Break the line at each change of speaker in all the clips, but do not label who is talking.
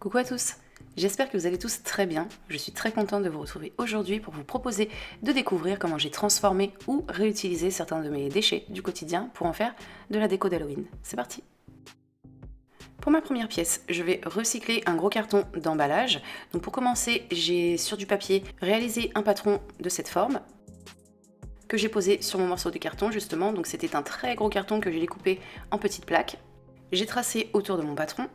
Coucou à tous, j'espère que vous allez tous très bien. Je suis très contente de vous retrouver aujourd'hui pour vous proposer de découvrir comment j'ai transformé ou réutilisé certains de mes déchets du quotidien pour en faire de la déco d'Halloween. C'est parti! Pour ma première pièce, je vais recycler un gros carton d'emballage. Donc pour commencer, j'ai sur du papier réalisé un patron de cette forme que j'ai posé sur mon morceau de carton justement. Donc c'était un très gros carton que j'ai découpé en petites plaques. J'ai tracé autour de mon patron.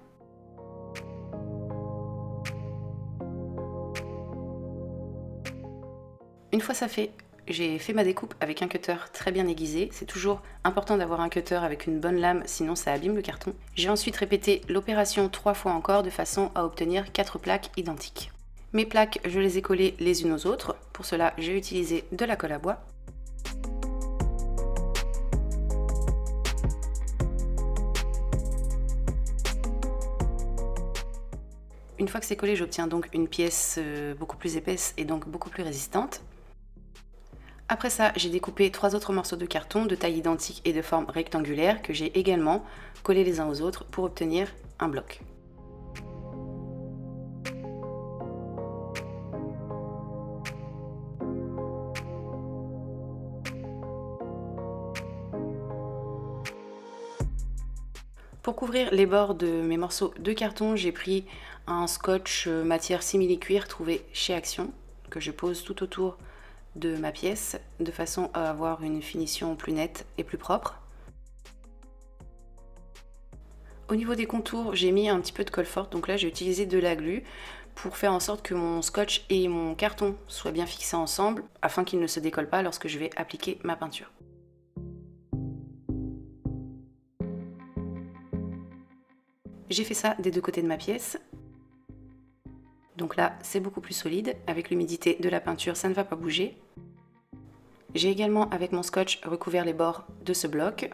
Une fois ça fait, j'ai fait ma découpe avec un cutter très bien aiguisé. C'est toujours important d'avoir un cutter avec une bonne lame, sinon ça abîme le carton. J'ai ensuite répété l'opération 3 fois encore de façon à obtenir 4 plaques identiques. Mes plaques, je les ai collées les unes aux autres. Pour cela, j'ai utilisé de la colle à bois. Une fois que c'est collé, j'obtiens donc une pièce beaucoup plus épaisse et donc beaucoup plus résistante. Après ça, j'ai découpé 3 autres morceaux de carton de taille identique et de forme rectangulaire que j'ai également collés les uns aux autres pour obtenir un bloc. Pour couvrir les bords de mes morceaux de carton, j'ai pris un scotch matière simili-cuir trouvé chez Action que je pose tout autour de ma pièce de façon à avoir une finition plus nette et plus propre. Au niveau des contours, j'ai mis un petit peu de colle forte, donc là j'ai utilisé de la glu pour faire en sorte que mon scotch et mon carton soient bien fixés ensemble afin qu'ils ne se décollent pas lorsque je vais appliquer ma peinture. J'ai fait ça des deux côtés de ma pièce. Donc là, c'est beaucoup plus solide. Avec l'humidité de la peinture, ça ne va pas bouger. J'ai également, avec mon scotch, recouvert les bords de ce bloc.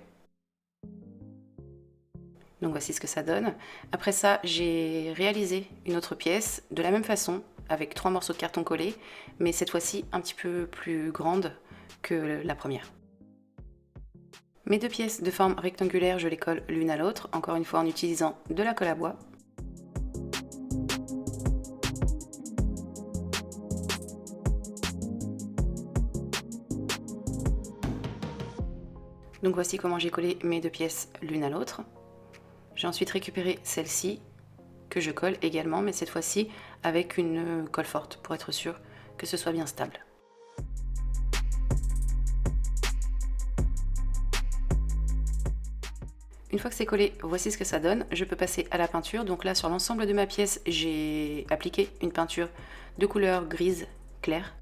Donc voici ce que ça donne. Après ça, j'ai réalisé une autre pièce de la même façon, avec 3 morceaux de carton collés, mais cette fois-ci un petit peu plus grande que la première. Mes 2 pièces de forme rectangulaire, je les colle l'une à l'autre, encore une fois en utilisant de la colle à bois. Donc voici comment j'ai collé mes 2 pièces l'une à l'autre. J'ai ensuite récupéré celle-ci, que je colle également, mais cette fois-ci avec une colle forte, pour être sûr que ce soit bien stable. Une fois que c'est collé, voici ce que ça donne. Je peux passer à la peinture. Donc là, sur l'ensemble de ma pièce, j'ai appliqué une peinture de couleur grise claire.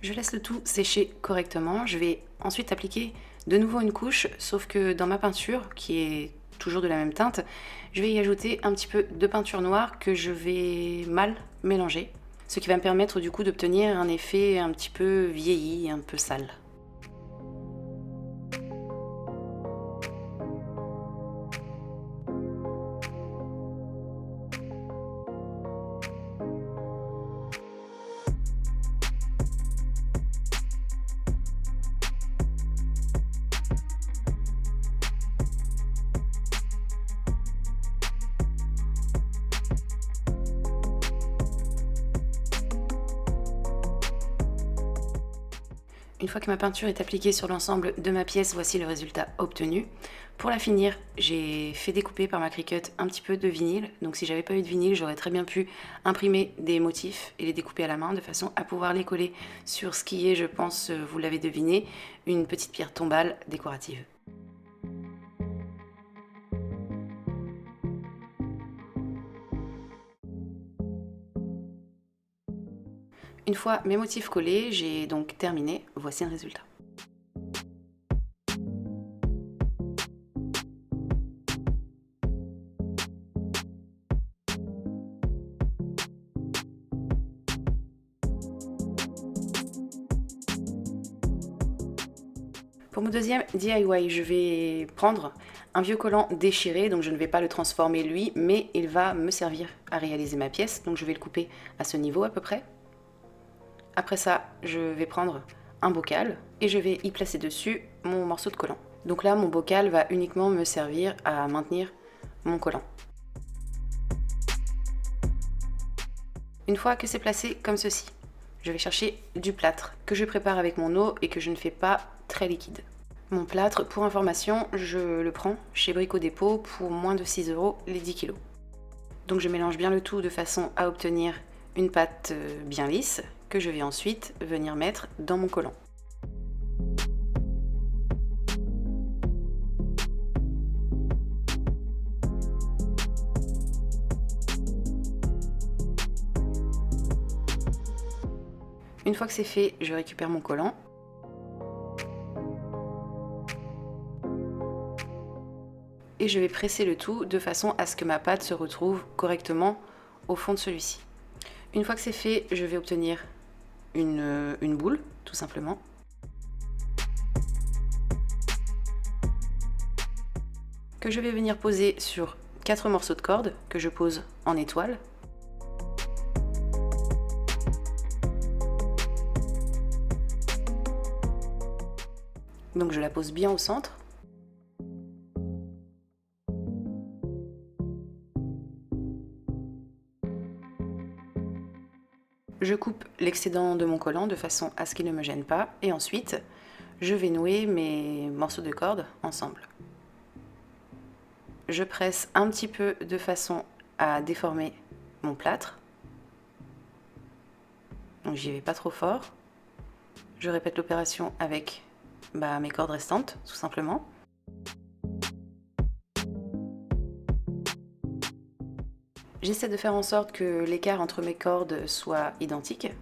Je laisse le tout sécher correctement. Je vais ensuite appliquer de nouveau une couche, sauf que dans ma peinture, qui est toujours de la même teinte, je vais y ajouter un petit peu de peinture noire que je vais mal mélanger, ce qui va me permettre du coup d'obtenir un effet un petit peu vieilli, un peu sale. Une fois que ma peinture est appliquée sur l'ensemble de ma pièce, voici le résultat obtenu. Pour la finir, j'ai fait découper par ma Cricut un petit peu de vinyle. Donc si j'avais pas eu de vinyle, j'aurais très bien pu imprimer des motifs et les découper à la main de façon à pouvoir les coller sur ce qui est, je pense, vous l'avez deviné, une petite pierre tombale décorative. Une fois mes motifs collés, j'ai donc terminé. Voici le résultat. Pour mon deuxième DIY, je vais prendre un vieux collant déchiré, donc je ne vais pas le transformer lui, mais il va me servir à réaliser ma pièce. Donc je vais le couper à ce niveau à peu près. Après ça, je vais prendre un bocal et je vais y placer dessus mon morceau de collant. Donc là, mon bocal va uniquement me servir à maintenir mon collant. Une fois que c'est placé comme ceci, je vais chercher du plâtre que je prépare avec mon eau et que je ne fais pas très liquide. Mon plâtre, pour information, je le prends chez Brico Dépôt pour moins de 6 € les 10 kg. Donc je mélange bien le tout de façon à obtenir une pâte bien lisse que je vais ensuite venir mettre dans mon collant. Une fois que c'est fait, je récupère mon collant. Et je vais presser le tout de façon à ce que ma pâte se retrouve correctement au fond de celui-ci. Une fois que c'est fait, je vais obtenir une boule, tout simplement. Que je vais venir poser sur 4 morceaux de corde que je pose en étoile. Donc je la pose bien au centre. Je coupe l'excédent de mon collant de façon à ce qu'il ne me gêne pas. Et ensuite, je vais nouer mes morceaux de corde ensemble. Je presse un petit peu de façon à déformer mon plâtre. Donc j'y vais pas trop fort. Je répète l'opération avec mes cordes restantes, tout simplement. J'essaie de faire en sorte que l'écart entre mes cordes soit identique.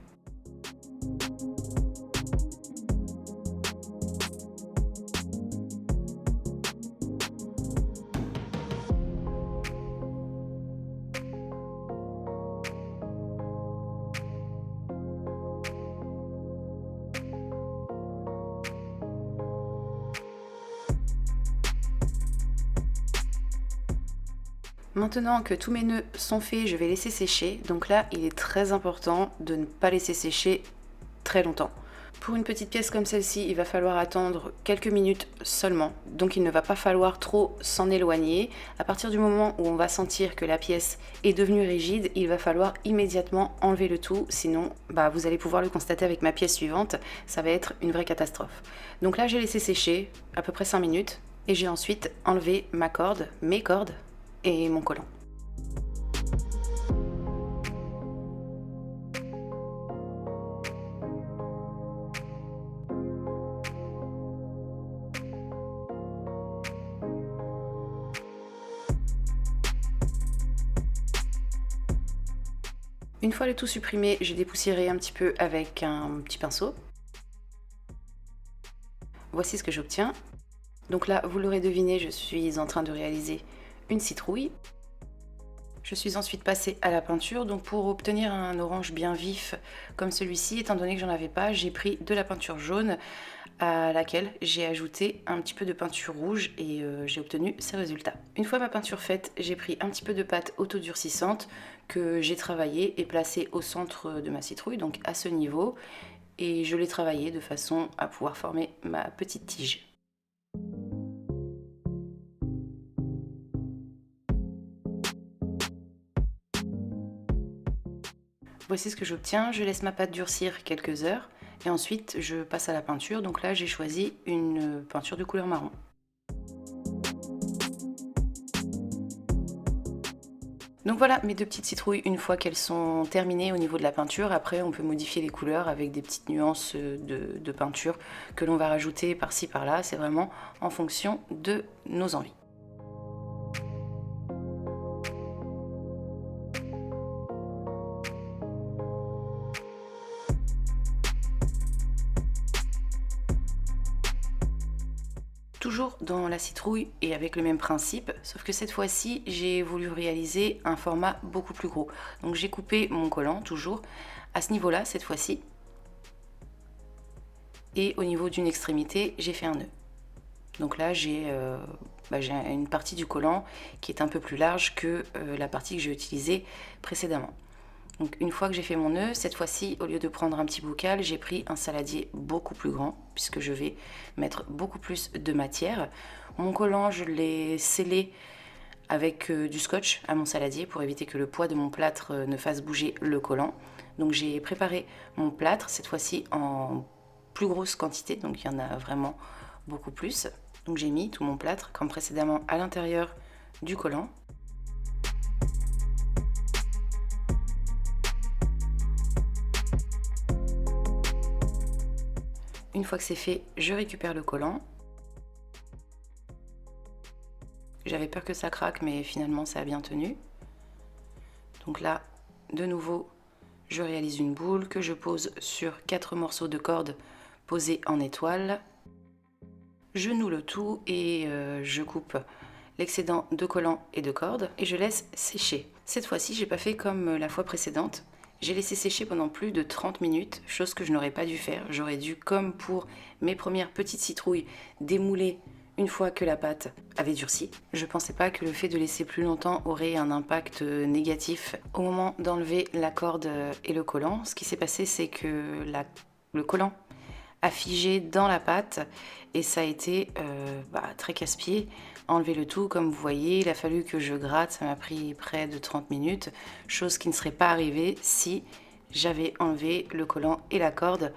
Maintenant que tous mes nœuds sont faits, je vais laisser sécher. Donc là, il est très important de ne pas laisser sécher très longtemps. Pour une petite pièce comme celle-ci, il va falloir attendre quelques minutes seulement. Donc il ne va pas falloir trop s'en éloigner. À partir du moment où on va sentir que la pièce est devenue rigide, il va falloir immédiatement enlever le tout. Sinon, vous allez pouvoir le constater avec ma pièce suivante. Ça va être une vraie catastrophe. Donc là, j'ai laissé sécher à peu près 5 minutes. Et j'ai ensuite enlevé mes cordes et mon collant. Une fois le tout supprimé, j'ai dépoussiéré un petit peu avec un petit pinceau. Voici ce que j'obtiens. Donc là, vous l'aurez deviné, je suis en train de réaliser une citrouille. Je suis ensuite passée à la peinture. Donc pour obtenir un orange bien vif comme celui-ci, étant donné que j'en avais pas, j'ai pris de la peinture jaune à laquelle j'ai ajouté un petit peu de peinture rouge et j'ai obtenu ces résultats. Une fois ma peinture faite, j'ai pris un petit peu de pâte autodurcissante que j'ai travaillée et placée au centre de ma citrouille, donc à ce niveau, et je l'ai travaillée de façon à pouvoir former ma petite tige. Voici ce que j'obtiens, je laisse ma pâte durcir quelques heures et ensuite je passe à la peinture. Donc là j'ai choisi une peinture de couleur marron. Donc voilà mes deux petites citrouilles une fois qu'elles sont terminées au niveau de la peinture. Après on peut modifier les couleurs avec des petites nuances de peinture que l'on va rajouter par-ci par-là. C'est vraiment en fonction de nos envies. Toujours dans la citrouille et avec le même principe, sauf que cette fois-ci, j'ai voulu réaliser un format beaucoup plus gros. Donc j'ai coupé mon collant, toujours, à ce niveau-là, cette fois-ci. Et au niveau d'une extrémité, j'ai fait un nœud. Donc là, j'ai une partie du collant qui est un peu plus large que la partie que j'ai utilisée précédemment. Donc une fois que j'ai fait mon nœud, cette fois-ci, au lieu de prendre un petit bocal, j'ai pris un saladier beaucoup plus grand, puisque je vais mettre beaucoup plus de matière. Mon collant, je l'ai scellé avec du scotch à mon saladier pour éviter que le poids de mon plâtre ne fasse bouger le collant. Donc j'ai préparé mon plâtre, cette fois-ci en plus grosse quantité, donc il y en a vraiment beaucoup plus. Donc j'ai mis tout mon plâtre, comme précédemment, à l'intérieur du collant. Une fois que c'est fait, je récupère le collant. J'avais peur que ça craque, mais finalement ça a bien tenu. Donc là, de nouveau, je réalise une boule que je pose sur 4 morceaux de corde posés en étoile. Je noue le tout et je coupe l'excédent de collant et de corde et je laisse sécher. Cette fois-ci, j'ai pas fait comme la fois précédente. J'ai laissé sécher pendant plus de 30 minutes, chose que je n'aurais pas dû faire. J'aurais dû, comme pour mes premières petites citrouilles, démouler une fois que la pâte avait durci. Je pensais pas que le fait de laisser plus longtemps aurait un impact négatif au moment d'enlever la corde et le collant. Ce qui s'est passé, c'est que le collant a figé dans la pâte et ça a été très casse-pied. Enlever le tout, comme vous voyez, il a fallu que je gratte, ça m'a pris près de 30 minutes, chose qui ne serait pas arrivée si j'avais enlevé le collant et la corde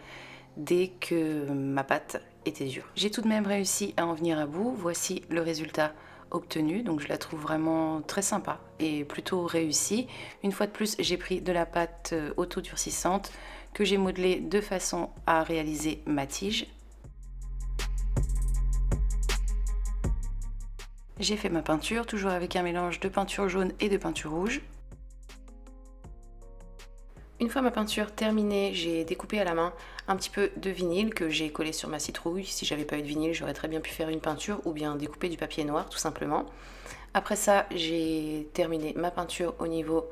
dès que ma pâte était dure. J'ai tout de même réussi à en venir à bout, voici le résultat obtenu, donc je la trouve vraiment très sympa et plutôt réussie. Une fois de plus, j'ai pris de la pâte auto-durcissante que j'ai modelée de façon à réaliser ma tige. J'ai fait ma peinture, toujours avec un mélange de peinture jaune et de peinture rouge. Une fois ma peinture terminée, j'ai découpé à la main un petit peu de vinyle que j'ai collé sur ma citrouille. Si j'avais pas eu de vinyle, j'aurais très bien pu faire une peinture ou bien découper du papier noir tout simplement. Après ça, j'ai terminé ma peinture au niveau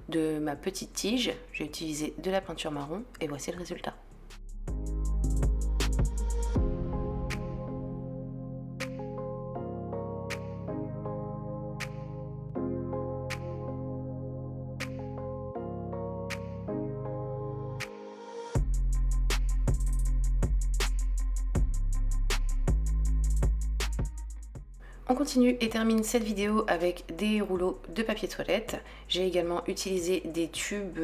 de ma petite tige. J'ai utilisé de la peinture marron et voici le résultat. On continue et termine cette vidéo avec des rouleaux de papier toilette. J'ai également utilisé des tubes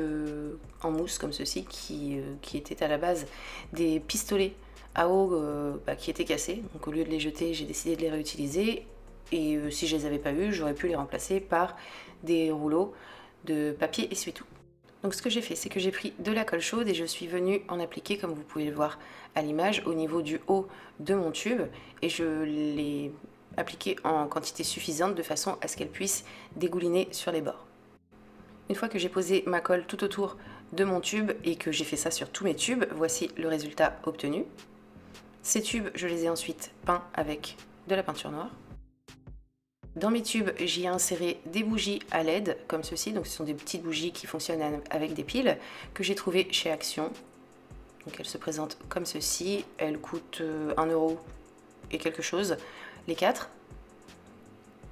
en mousse comme ceci qui étaient à la base des pistolets à eau qui étaient cassés. Donc au lieu de les jeter, j'ai décidé de les réutiliser. Et si je les avais pas eu, j'aurais pu les remplacer par des rouleaux de papier essuie-tout. Donc ce que j'ai fait, c'est que j'ai pris de la colle chaude et je suis venue en appliquer, comme vous pouvez le voir à l'image, au niveau du haut de mon tube. Et je l'ai appliquée en quantité suffisante de façon à ce qu'elle puisse dégouliner sur les bords. Une fois que j'ai posé ma colle tout autour de mon tube et que j'ai fait ça sur tous mes tubes, voici le résultat obtenu. Ces tubes, je les ai ensuite peints avec de la peinture noire. Dans mes tubes, j'y ai inséré des bougies à LED comme ceci, donc ce sont des petites bougies qui fonctionnent avec des piles que j'ai trouvées chez Action. Donc elles se présentent comme ceci, elles coûtent 1 € et quelque chose, les 4.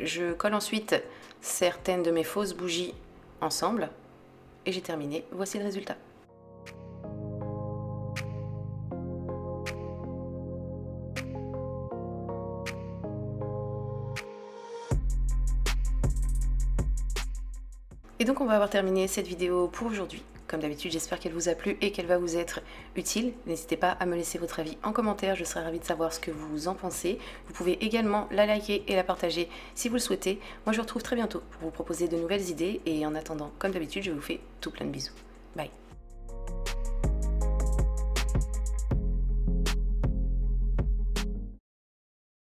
Je colle ensuite certaines de mes fausses bougies ensemble et j'ai terminé, voici le résultat. Et donc on va avoir terminé cette vidéo pour aujourd'hui. Comme d'habitude, j'espère qu'elle vous a plu et qu'elle va vous être utile. N'hésitez pas à me laisser votre avis en commentaire, je serai ravie de savoir ce que vous en pensez. Vous pouvez également la liker et la partager si vous le souhaitez. Moi je vous retrouve très bientôt pour vous proposer de nouvelles idées et en attendant, comme d'habitude, je vous fais tout plein de bisous. Bye.